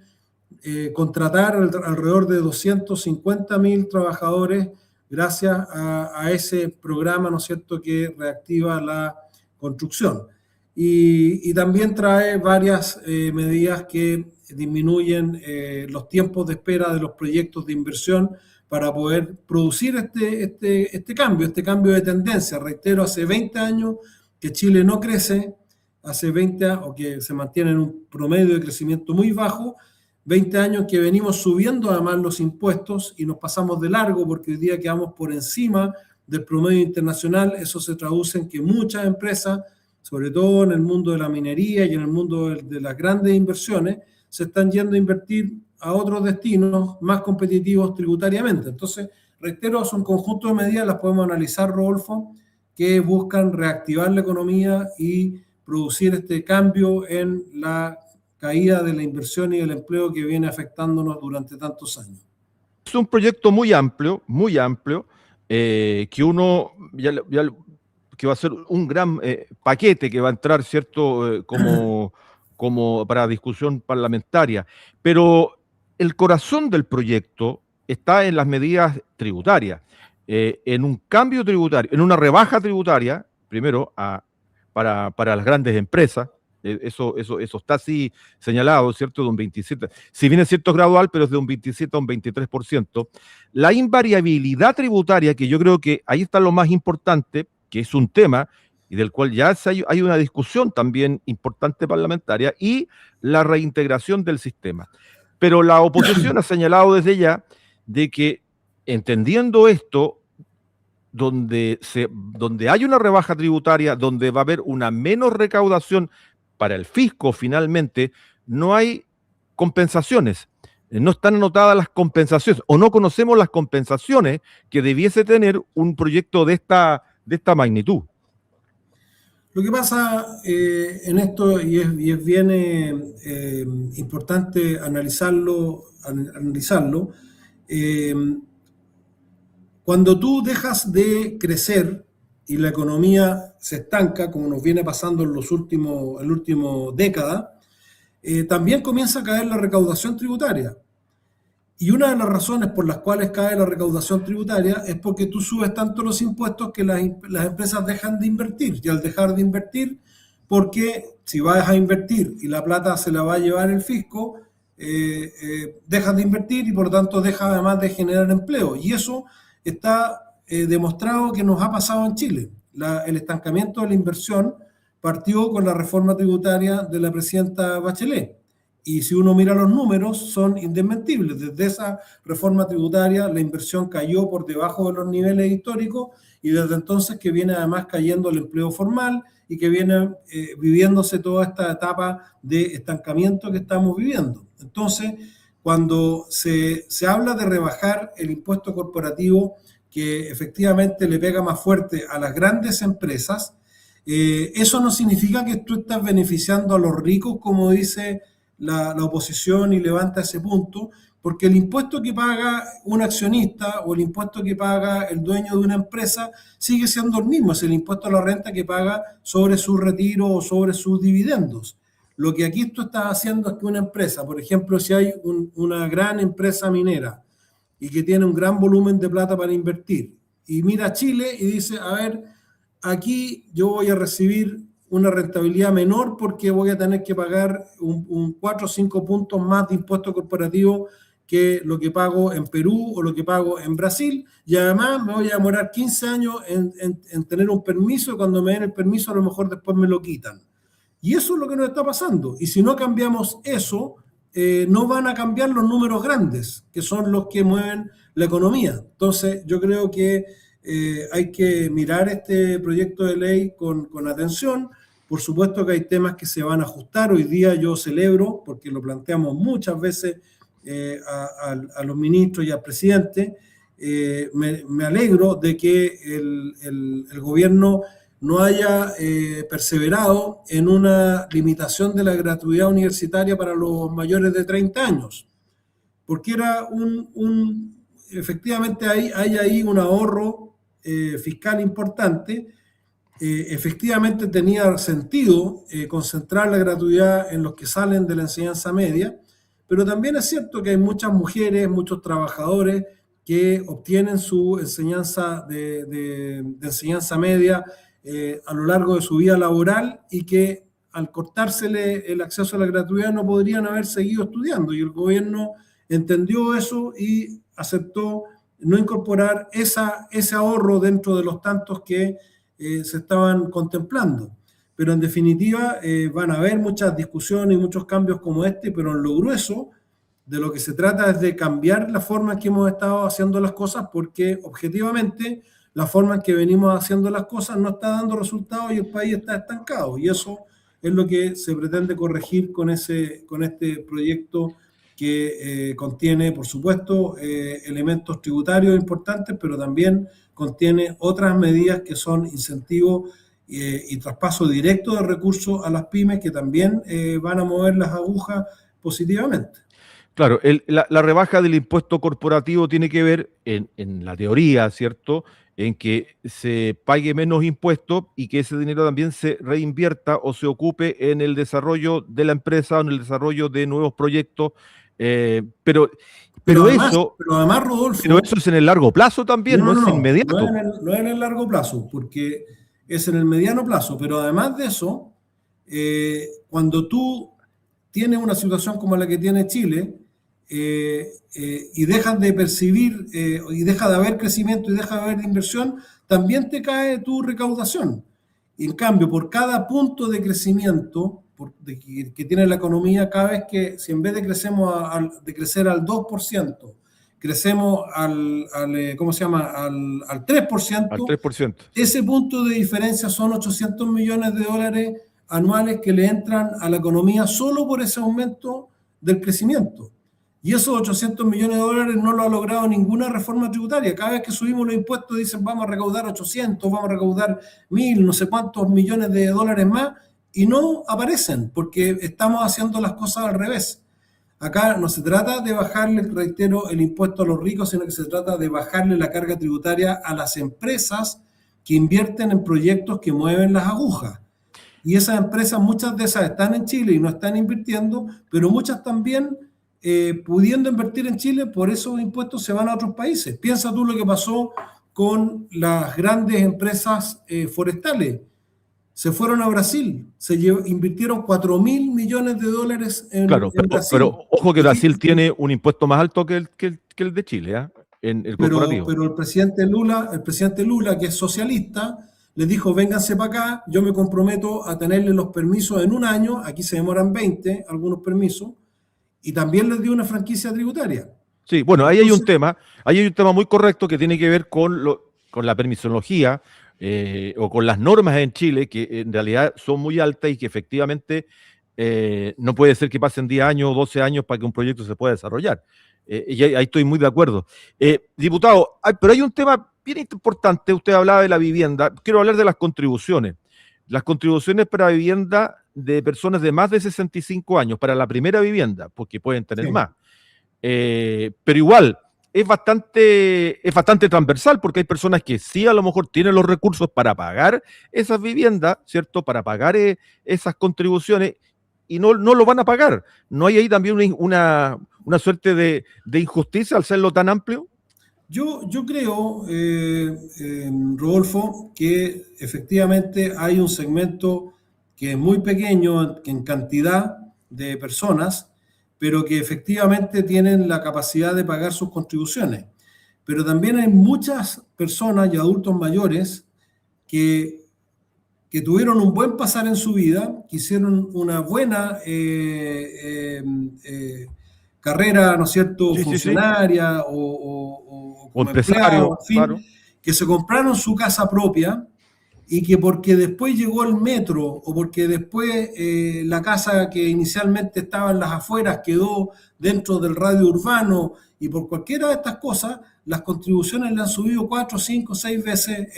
[SPEAKER 2] contratar alrededor de 250.000 trabajadores gracias a ese programa, ¿no es cierto?, que reactiva la construcción. Y también trae varias medidas que disminuyen los tiempos de espera de los proyectos de inversión para poder producir este cambio de tendencia. Reitero, hace 20 años que Chile no crece, hace 20 años, o que se mantiene en un promedio de crecimiento muy bajo, 20 años que venimos subiendo además los impuestos y nos pasamos de largo porque hoy día quedamos por encima del promedio internacional. Eso se traduce en que muchas empresas, sobre todo en el mundo de la minería y en el mundo de las grandes inversiones, se están yendo a invertir a otros destinos más competitivos tributariamente. Entonces, reitero, son conjuntos de medidas, las podemos analizar, Rodolfo, que buscan reactivar la economía y producir este cambio en la caída de la inversión y del empleo que viene afectándonos durante tantos años.
[SPEAKER 1] Es un proyecto muy amplio, que uno que va a ser un gran paquete que va a entrar, ¿cierto?, como para discusión parlamentaria. Pero el corazón del proyecto está en las medidas tributarias, en un cambio tributario, en una rebaja tributaria, primero para las grandes empresas. Eso está así señalado, ¿cierto? De un 27%. Si bien es cierto, es gradual, pero es de un 27 a un 23%. La invariabilidad tributaria, que yo creo que ahí está lo más importante, que es un tema y del cual ya hay una discusión también importante parlamentaria, y la reintegración del sistema. Pero la oposición ha señalado desde ya de que, entendiendo esto, donde hay una rebaja tributaria, donde va a haber una menos recaudación para el fisco finalmente, no hay compensaciones, no están anotadas las compensaciones, o no conocemos las compensaciones que debiese tener un proyecto de esta magnitud.
[SPEAKER 2] Lo que pasa en esto, y es bien importante analizarlo, cuando tú dejas de crecer y la economía se estanca, como nos viene pasando en la última década, también comienza a caer la recaudación tributaria. Y una de las razones por las cuales cae la recaudación tributaria es porque tú subes tanto los impuestos que las empresas dejan de invertir. Y al dejar de invertir, porque si vas a invertir y la plata se la va a llevar el fisco, dejas de invertir y por lo tanto dejas además de generar empleo. Y eso está demostrado que nos ha pasado en Chile. El estancamiento de la inversión partió con la reforma tributaria de la presidenta Bachelet. Y si uno mira los números, son indesmentibles. Desde esa reforma tributaria, la inversión cayó por debajo de los niveles históricos y desde entonces que viene además cayendo el empleo formal y que viene viviéndose toda esta etapa de estancamiento que estamos viviendo. Entonces, cuando se habla de rebajar el impuesto corporativo, que efectivamente le pega más fuerte a las grandes empresas, eso no significa que tú estás beneficiando a los ricos, como dice la oposición y levanta ese punto, porque el impuesto que paga un accionista o el impuesto que paga el dueño de una empresa sigue siendo el mismo, es el impuesto a la renta que paga sobre su retiro o sobre sus dividendos. Lo que aquí tú estás haciendo es que una empresa, por ejemplo, si hay una gran empresa minera y que tiene un gran volumen de plata para invertir, y mira Chile y dice, a ver, aquí yo voy a recibir una rentabilidad menor porque voy a tener que pagar un 4 o 5 puntos más de impuesto corporativo que lo que pago en Perú o lo que pago en Brasil, y además me voy a demorar 15 años en tener un permiso, y cuando me den el permiso a lo mejor después me lo quitan. Y eso es lo que nos está pasando. Y si no cambiamos eso, no van a cambiar los números grandes, que son los que mueven la economía. Entonces, yo creo que hay que mirar este proyecto de ley con atención. Por supuesto que hay temas que se van a ajustar. Hoy día yo celebro, porque lo planteamos muchas veces a los ministros y al presidente, me alegro de que el gobierno no haya perseverado en una limitación de la gratuidad universitaria para los mayores de 30 años, porque era efectivamente hay ahí un ahorro fiscal importante. Efectivamente tenía sentido concentrar la gratuidad en los que salen de la enseñanza media, pero también es cierto que hay muchas mujeres, muchos trabajadores que obtienen su enseñanza de enseñanza media a lo largo de su vida laboral y que al cortársele el acceso a la gratuidad no podrían haber seguido estudiando, y el gobierno entendió eso y aceptó no incorporar ese ahorro dentro de los tantos que se estaban contemplando. Pero en definitiva van a haber muchas discusiones y muchos cambios como este, pero en lo grueso de lo que se trata es de cambiar la forma en que hemos estado haciendo las cosas, porque objetivamente la forma en que venimos haciendo las cosas no está dando resultados y el país está estancado, y eso es lo que se pretende corregir con este proyecto que contiene, por supuesto, elementos tributarios importantes, pero también contiene otras medidas que son incentivos y traspaso directo de recursos a las pymes, que también van a mover las agujas positivamente.
[SPEAKER 1] Claro, la rebaja del impuesto corporativo tiene que ver, en la teoría, ¿cierto?, en que se pague menos impuestos y que ese dinero también se reinvierta o se ocupe en el desarrollo de la empresa o en el desarrollo de nuevos proyectos. Pero
[SPEAKER 2] además,
[SPEAKER 1] eso,
[SPEAKER 2] Rodolfo,
[SPEAKER 1] pero eso es en el largo plazo también, no es inmediato.
[SPEAKER 2] No es en el largo plazo, porque es en el mediano plazo. Pero además de eso, cuando tú tienes una situación como la que tiene Chile, y dejas de percibir y deja de haber crecimiento y deja de haber inversión, también te cae tu recaudación. Y en cambio, por cada punto de crecimiento que tiene la economía, cada vez que, si en vez de crecer al 2%, crecemos al 3%,
[SPEAKER 1] al 3%,
[SPEAKER 2] ese punto de diferencia son 800 millones de dólares anuales que le entran a la economía solo por ese aumento del crecimiento. Y esos 800 millones de dólares no lo ha logrado ninguna reforma tributaria. Cada vez que subimos los impuestos dicen vamos a recaudar 800, vamos a recaudar 1.000, no sé cuántos millones de dólares más, y no aparecen porque estamos haciendo las cosas al revés. Acá no se trata de bajarle, reitero, el impuesto a los ricos, sino que se trata de bajarle la carga tributaria a las empresas que invierten en proyectos que mueven las agujas. Y esas empresas, muchas de esas están en Chile y no están invirtiendo, pero muchas también, pudiendo invertir en Chile, por esos impuestos se van a otros países. Piensa tú lo que pasó con las grandes empresas forestales. Se fueron a Brasil, invirtieron 4.000 millones de dólares en Brasil.
[SPEAKER 1] Pero ojo que Brasil tiene un impuesto más alto que el de Chile, ¿eh? En el corporativo.
[SPEAKER 2] Pero el presidente Lula, que es socialista, les dijo, vénganse para acá, yo me comprometo a tenerle los permisos en un año, aquí se demoran 20, algunos permisos, y también les dio una franquicia tributaria.
[SPEAKER 1] Sí, bueno, ahí hay un tema muy correcto que tiene que ver con la permisología o con las normas en Chile, que en realidad son muy altas y que efectivamente no puede ser que pasen 10 años o 12 años para que un proyecto se pueda desarrollar. Y ahí estoy muy de acuerdo. Diputado, pero hay un tema bien importante, usted hablaba de la vivienda, quiero hablar de las contribuciones. Las contribuciones para vivienda de personas de más de 65 años, para la primera vivienda, porque pueden tener más. Pero igual, es bastante transversal, porque hay personas que sí a lo mejor tienen los recursos para pagar esas viviendas, ¿cierto? Para pagar esas contribuciones, y no lo van a pagar. ¿No hay ahí también una suerte de injusticia al serlo tan amplio?
[SPEAKER 2] Yo creo, Rodolfo, que efectivamente hay un segmento que es muy pequeño en cantidad de personas, pero que efectivamente tienen la capacidad de pagar sus contribuciones. Pero también hay muchas personas y adultos mayores que que tuvieron un buen pasar en su vida, que hicieron una buena carrera, ¿no es cierto?,
[SPEAKER 1] Sí, sí, sí.
[SPEAKER 2] funcionaria o
[SPEAKER 1] O
[SPEAKER 2] como empleado,
[SPEAKER 1] empresario,
[SPEAKER 2] en fin,
[SPEAKER 1] claro.
[SPEAKER 2] que se compraron su casa propia y que porque después llegó el metro o porque después la casa que inicialmente estaba en las afueras quedó dentro del radio urbano y por cualquiera de estas cosas, las contribuciones le han subido 4, 5, 6 veces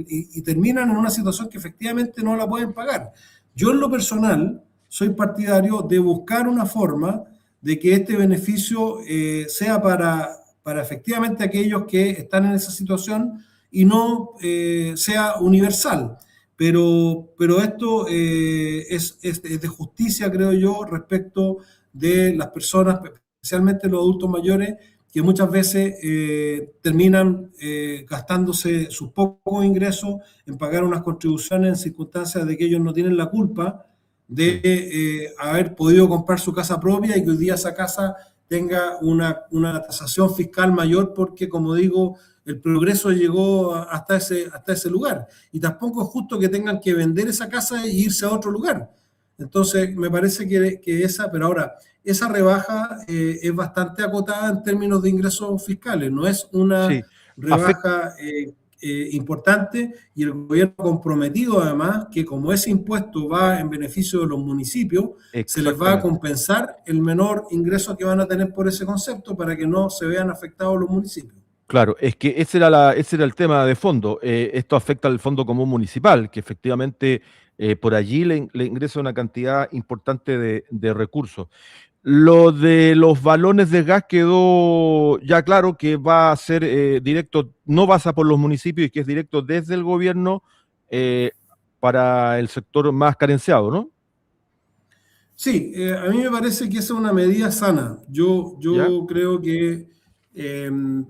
[SPEAKER 2] y terminan en una situación que efectivamente no la pueden pagar. Yo en lo personal soy partidario de buscar una forma de que este beneficio sea para efectivamente aquellos que están en esa situación y no sea universal. Pero esto es de justicia, creo yo, respecto de las personas, especialmente los adultos mayores, que muchas veces terminan gastándose sus pocos ingresos en pagar unas contribuciones en circunstancias de que ellos no tienen la culpa de
[SPEAKER 1] Sí.
[SPEAKER 2] haber podido comprar su casa propia y que hoy día esa casa tenga una tasación fiscal mayor porque, como digo, el progreso llegó hasta ese lugar. Y tampoco es justo que tengan que vender esa casa e irse a otro lugar. Entonces, me parece que pero ahora, esa rebaja es bastante acotada en términos de ingresos fiscales, no es una
[SPEAKER 1] Sí. Afecta,
[SPEAKER 2] rebaja importante y el gobierno comprometido además que como ese impuesto va en beneficio de los municipios, se les va a
[SPEAKER 1] exactamente.
[SPEAKER 2] compensar el menor ingreso que van a tener por ese concepto para que no se vean afectados los municipios.
[SPEAKER 1] Claro, es que ese era el tema de fondo. Esto afecta al Fondo Común Municipal, que efectivamente por allí le ingresa una cantidad importante de recursos. Lo de los balones de gas quedó ya claro que va a ser directo, no pasa por los municipios y que es directo desde el gobierno eh, para el sector más carenciado, ¿no?
[SPEAKER 2] Sí, a mí me parece que esa es una medida sana.
[SPEAKER 1] ¿Ya?
[SPEAKER 2] Yo creo que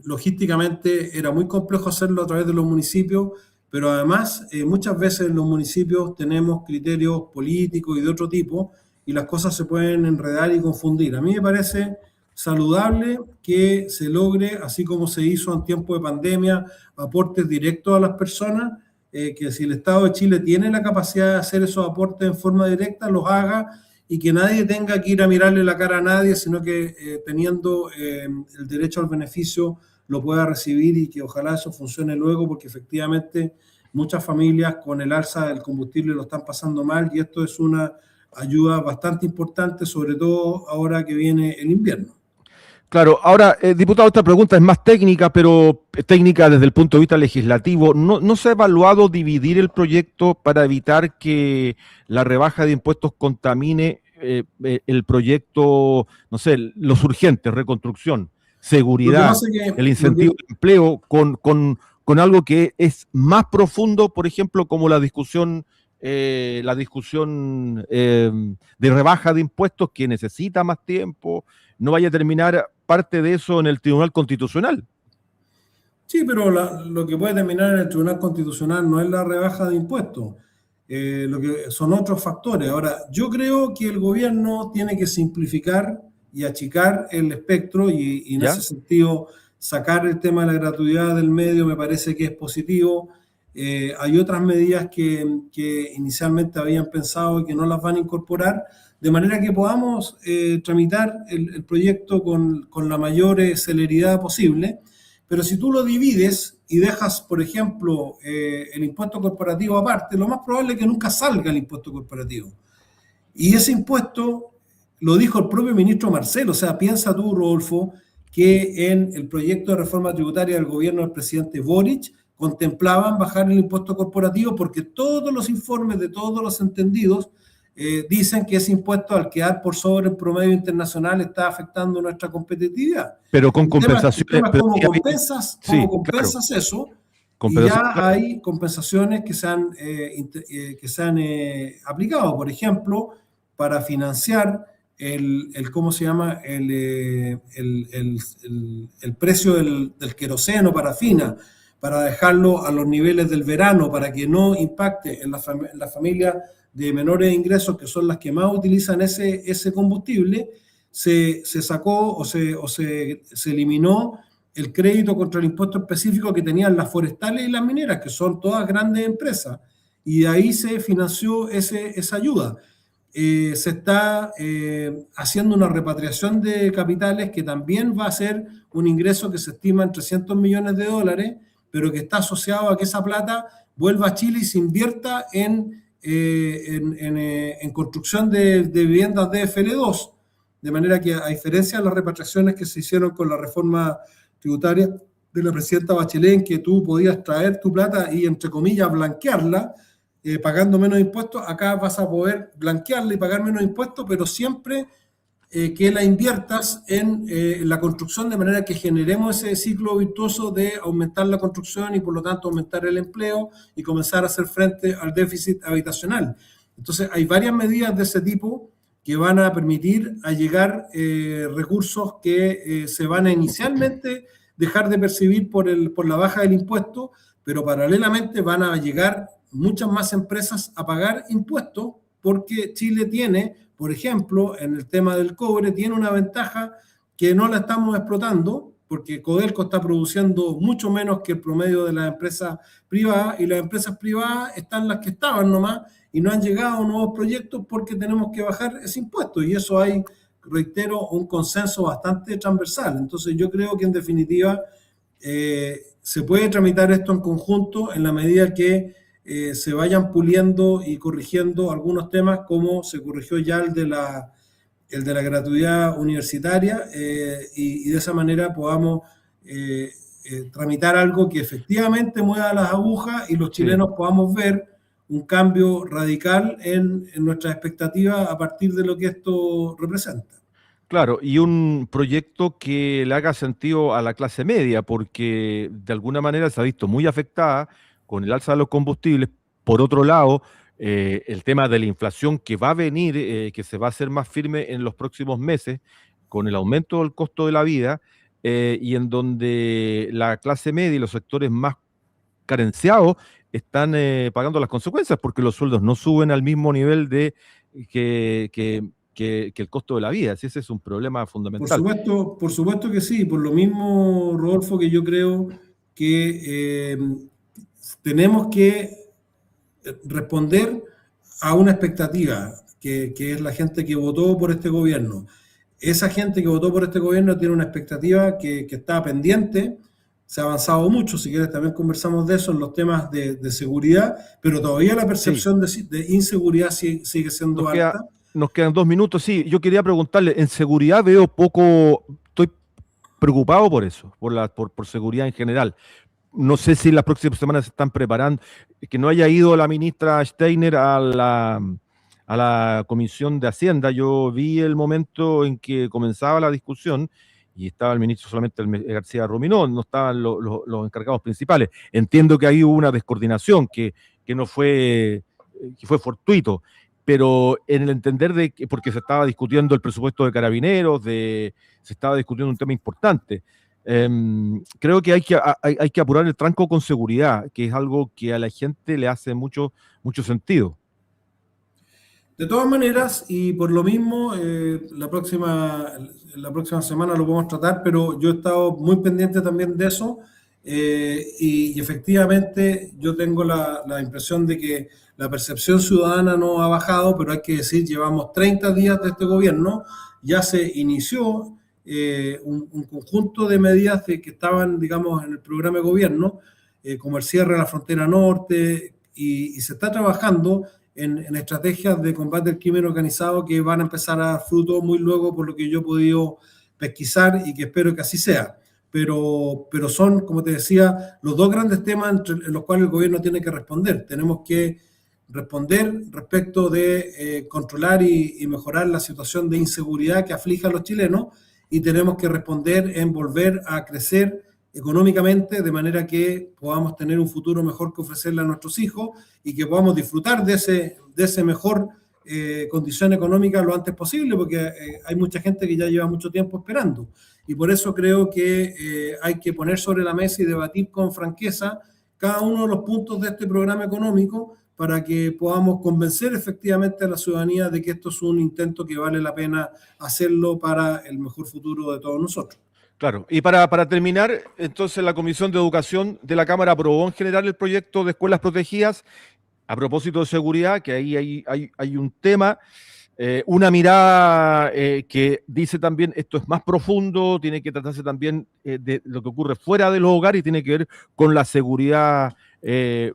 [SPEAKER 2] logísticamente era muy complejo hacerlo a través de los municipios, pero además muchas veces en los municipios tenemos criterios políticos y de otro tipo y las cosas se pueden enredar y confundir. A mí me parece saludable que se logre, así como se hizo en tiempo de pandemia, aportes directos a las personas, que si el Estado de Chile tiene la capacidad de hacer esos aportes en forma directa, los haga y que nadie tenga que ir a mirarle la cara a nadie, sino que teniendo el derecho al beneficio lo pueda recibir y que ojalá eso funcione luego, porque efectivamente muchas familias con el alza del combustible lo están pasando mal y esto es una ayuda bastante importante, sobre todo ahora que viene el invierno.
[SPEAKER 1] Claro, ahora, diputado, esta pregunta es más técnica, pero técnica desde el punto de vista legislativo. ¿No se ha evaluado dividir el proyecto para evitar que la rebaja de impuestos contamine el proyecto, no sé, los urgentes, reconstrucción,
[SPEAKER 2] Lo que
[SPEAKER 1] seguridad,
[SPEAKER 2] pasa es que,
[SPEAKER 1] el incentivo de empleo, con algo que es más profundo, por ejemplo, como la discusión de rebaja de impuestos que necesita más tiempo, no vaya a terminar parte de eso en el Tribunal Constitucional?
[SPEAKER 2] sí, pero lo que puede terminar en el Tribunal Constitucional no es la rebaja de impuestos, lo que son otros factores. Ahora, yo creo que el gobierno tiene que simplificar y achicar el espectro y en ese
[SPEAKER 1] ¿Ya?
[SPEAKER 2] sentido sacar el tema de la gratuidad del medio me parece que es positivo. Hay otras medidas que inicialmente habían pensado y que no las van a incorporar, de manera que podamos tramitar el proyecto con la mayor celeridad posible. Pero si tú lo divides y dejas, por ejemplo, el impuesto corporativo aparte, lo más probable es que nunca salga el impuesto corporativo. Y ese impuesto lo dijo el propio ministro Marcelo. O sea, piensa tú, Rodolfo, que en el proyecto de reforma tributaria del gobierno del presidente Boric contemplaban bajar el impuesto corporativo porque todos los informes de todos los entendidos dicen que ese impuesto al quedar por sobre el promedio internacional está afectando nuestra competitividad.
[SPEAKER 1] Pero con
[SPEAKER 2] El
[SPEAKER 1] compensaciones,
[SPEAKER 2] tema es
[SPEAKER 1] pero ahí había,
[SPEAKER 2] cómo
[SPEAKER 1] sí, claro,
[SPEAKER 2] compensas eso y
[SPEAKER 1] compensaciones,
[SPEAKER 2] ya
[SPEAKER 1] claro.
[SPEAKER 2] hay compensaciones que se han aplicado, por ejemplo, para financiar ¿cómo se llama? El precio del queroseno parafina, para dejarlo a los niveles del verano, para que no impacte en la familia de menores ingresos, que son las que más utilizan ese combustible. Se sacó o se eliminó el crédito contra el impuesto específico que tenían las forestales y las mineras, que son todas grandes empresas. y de ahí se financió esa ayuda. Se está haciendo una repatriación de capitales que también va a ser un ingreso que se estima en $300 millones, pero que está asociado a que esa plata vuelva a Chile y se invierta en construcción de viviendas DFL2, de manera que, a diferencia de las repatriaciones que se hicieron con la reforma tributaria de la presidenta Bachelet, en que tú podías traer tu plata y, entre comillas, blanquearla, pagando menos impuestos, acá vas a poder blanquearla y pagar menos impuestos, pero siempre que la inviertas en la construcción, de manera que generemos ese ciclo virtuoso de aumentar la construcción y, por lo tanto, aumentar el empleo y comenzar a hacer frente al déficit habitacional. Entonces, hay varias medidas de ese tipo que van a permitir allegar recursos que se van a inicialmente dejar de percibir por la baja del impuesto, pero paralelamente van a llegar muchas más empresas a pagar impuestos, porque Chile tiene, por ejemplo, en el tema del cobre, tiene una ventaja que no la estamos explotando, porque Codelco está produciendo mucho menos que el promedio de las empresas privadas, y las empresas privadas están las que estaban nomás, y no han llegado nuevos proyectos porque tenemos que bajar ese impuesto, y eso hay, reitero, un consenso bastante transversal. Entonces yo creo que, en definitiva, se puede tramitar esto en conjunto en la medida que se vayan puliendo y corrigiendo algunos temas, como se corrigió ya el de la gratuidad universitaria, y de esa manera podamos tramitar algo que efectivamente mueva las agujas y los chilenos podamos ver un cambio radical en nuestras expectativas a partir de lo que esto representa.
[SPEAKER 1] Claro, y un proyecto que le haga sentido a la clase media, porque de alguna manera se ha visto muy afectada con el alza de los combustibles. Por otro lado, el tema de la inflación que va a venir, que se va a hacer más firme en los próximos meses, con el aumento del costo de la vida, y en donde la clase media y los sectores más carenciados están pagando las consecuencias, porque los sueldos no suben al mismo nivel de que el costo de la vida. Si ese es un problema fundamental.
[SPEAKER 2] Por supuesto que sí. Por lo mismo, Rodolfo, que yo creo que tenemos que responder a una expectativa, que es la gente que votó por este gobierno. Esa gente que votó por este gobierno tiene una expectativa que está pendiente. Se ha avanzado mucho, si quieres también conversamos de eso, en los temas de seguridad, pero todavía la percepción de inseguridad sigue siendo alta.
[SPEAKER 1] Nos quedan 2 minutos. Sí, yo quería preguntarle, en seguridad veo poco, estoy preocupado por eso, por seguridad en general. No sé si las próximas semanas se están preparando, que no haya ido la ministra Steiner a la Comisión de Hacienda. Yo vi el momento en que comenzaba la discusión y estaba el ministro solamente García Rominó, no estaban los encargados principales. Entiendo que ahí hubo una descoordinación que no fue, que fue fortuito, pero en el entender de que, porque se estaba discutiendo el presupuesto de Carabineros, se estaba discutiendo un tema importante. Creo que hay que apurar el tranco con seguridad, que es algo que a la gente le hace mucho sentido.
[SPEAKER 2] De todas maneras, y por lo mismo, la próxima semana lo podemos tratar, pero yo he estado muy pendiente también de eso, y efectivamente yo tengo la impresión de que la percepción ciudadana no ha bajado, pero hay que decir, llevamos 30 días de este gobierno, ya se inició un conjunto de medidas que estaban, digamos, en el programa de gobierno, como el cierre de la frontera norte, y se está trabajando en estrategias de combate al crimen organizado que van a empezar a dar fruto muy luego, por lo que yo he podido pesquisar, y que espero que así sea. Pero son, como te decía, los dos grandes temas en los cuales el gobierno tiene que responder. Tenemos que responder respecto de controlar y mejorar la situación de inseguridad que aflige a los chilenos, y tenemos que responder en volver a crecer económicamente, de manera que podamos tener un futuro mejor que ofrecerle a nuestros hijos y que podamos disfrutar de ese mejor condición económica lo antes posible, porque hay mucha gente que ya lleva mucho tiempo esperando. Y por eso creo que hay que poner sobre la mesa y debatir con franqueza cada uno de los puntos de este programa económico, para que podamos convencer efectivamente a la ciudadanía de que esto es un intento que vale la pena hacerlo para el mejor futuro de todos nosotros.
[SPEAKER 1] Claro, y para terminar, entonces la Comisión de Educación de la Cámara aprobó en general el proyecto de escuelas protegidas, A propósito de seguridad, que ahí hay un tema, una mirada que dice también esto es más profundo, tiene que tratarse también de lo que ocurre fuera de los hogares y tiene que ver con la seguridad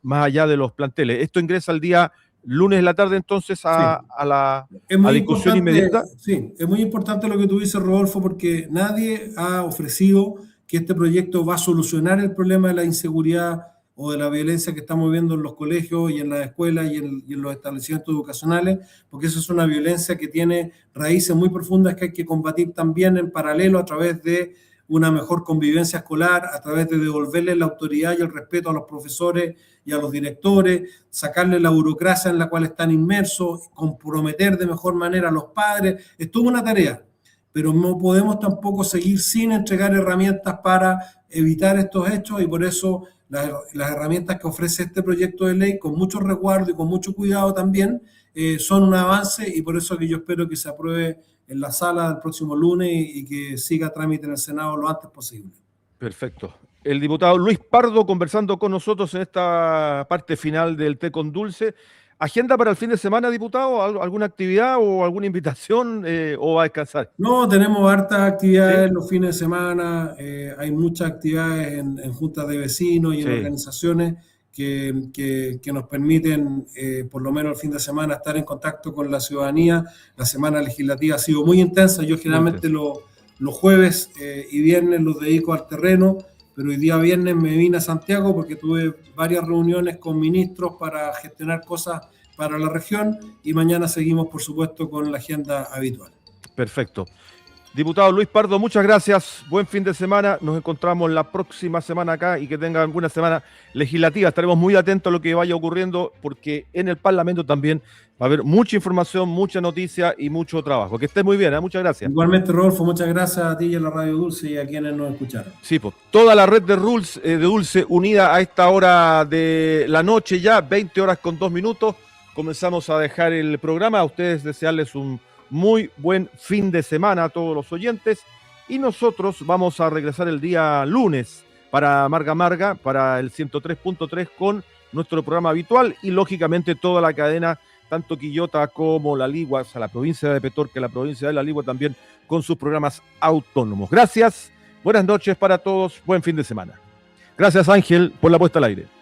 [SPEAKER 1] más allá de los planteles. Esto ingresa el día lunes en la tarde entonces a
[SPEAKER 2] muy
[SPEAKER 1] discusión inmediata.
[SPEAKER 2] Sí, es muy importante lo que tú dices, Rodolfo, porque nadie ha ofrecido que este proyecto va a solucionar el problema de la inseguridad o de la violencia que estamos viendo en los colegios y en las escuelas y en los establecimientos educacionales, porque eso es una violencia que tiene raíces muy profundas que hay que combatir también en paralelo a través de una mejor convivencia escolar, a través de devolverle la autoridad y el respeto a los profesores y a los directores, sacarle la burocracia en la cual están inmersos, comprometer de mejor manera a los padres. Es toda una tarea, pero no podemos tampoco seguir sin entregar herramientas para evitar estos hechos y por eso las herramientas que ofrece este proyecto de ley, con mucho resguardo y con mucho cuidado también, son un avance y por eso que yo espero que se apruebe en la sala el próximo lunes y que siga trámite en el Senado lo antes posible.
[SPEAKER 1] Perfecto. El diputado Luis Pardo conversando con nosotros en esta parte final del Té con Dulce. ¿Agenda para el fin de semana, diputado? ¿Alguna actividad o alguna invitación o va a descansar?
[SPEAKER 2] No, tenemos hartas actividades los fines de semana, hay muchas actividades en juntas de vecinos y en organizaciones que nos permiten, por lo menos el fin de semana, estar en contacto con la ciudadanía. La semana legislativa ha sido muy intensa. Yo generalmente los jueves y viernes los dedico al terreno, pero hoy día viernes me vine a Santiago porque tuve varias reuniones con ministros para gestionar cosas para la región y mañana seguimos, por supuesto, con la agenda habitual.
[SPEAKER 1] Perfecto. Diputado Luis Pardo, muchas gracias. Buen fin de semana. Nos encontramos la próxima semana acá y que tengan una semana legislativa. Estaremos muy atentos a lo que vaya ocurriendo porque en el Parlamento también va a haber mucha información, mucha noticia y mucho trabajo. Que esté muy bien, ¿eh? Muchas gracias.
[SPEAKER 2] Igualmente, Rodolfo, muchas gracias a ti y a la Radio Dulce y a quienes nos escucharon.
[SPEAKER 1] Sí, pues toda la red de Dulce unida a esta hora de la noche ya, 20 horas con 2 minutos. Comenzamos a dejar el programa. A ustedes desearles un muy buen fin de semana a todos los oyentes y nosotros vamos a regresar el día lunes para Marga Marga, para el 103.3 con nuestro programa habitual y lógicamente toda la cadena, tanto Quillota como La Ligua, o sea, la provincia de Petorca, la provincia de La Ligua también con sus programas autónomos. Gracias, buenas noches para todos, buen fin de semana. Gracias Ángel por la puesta al aire.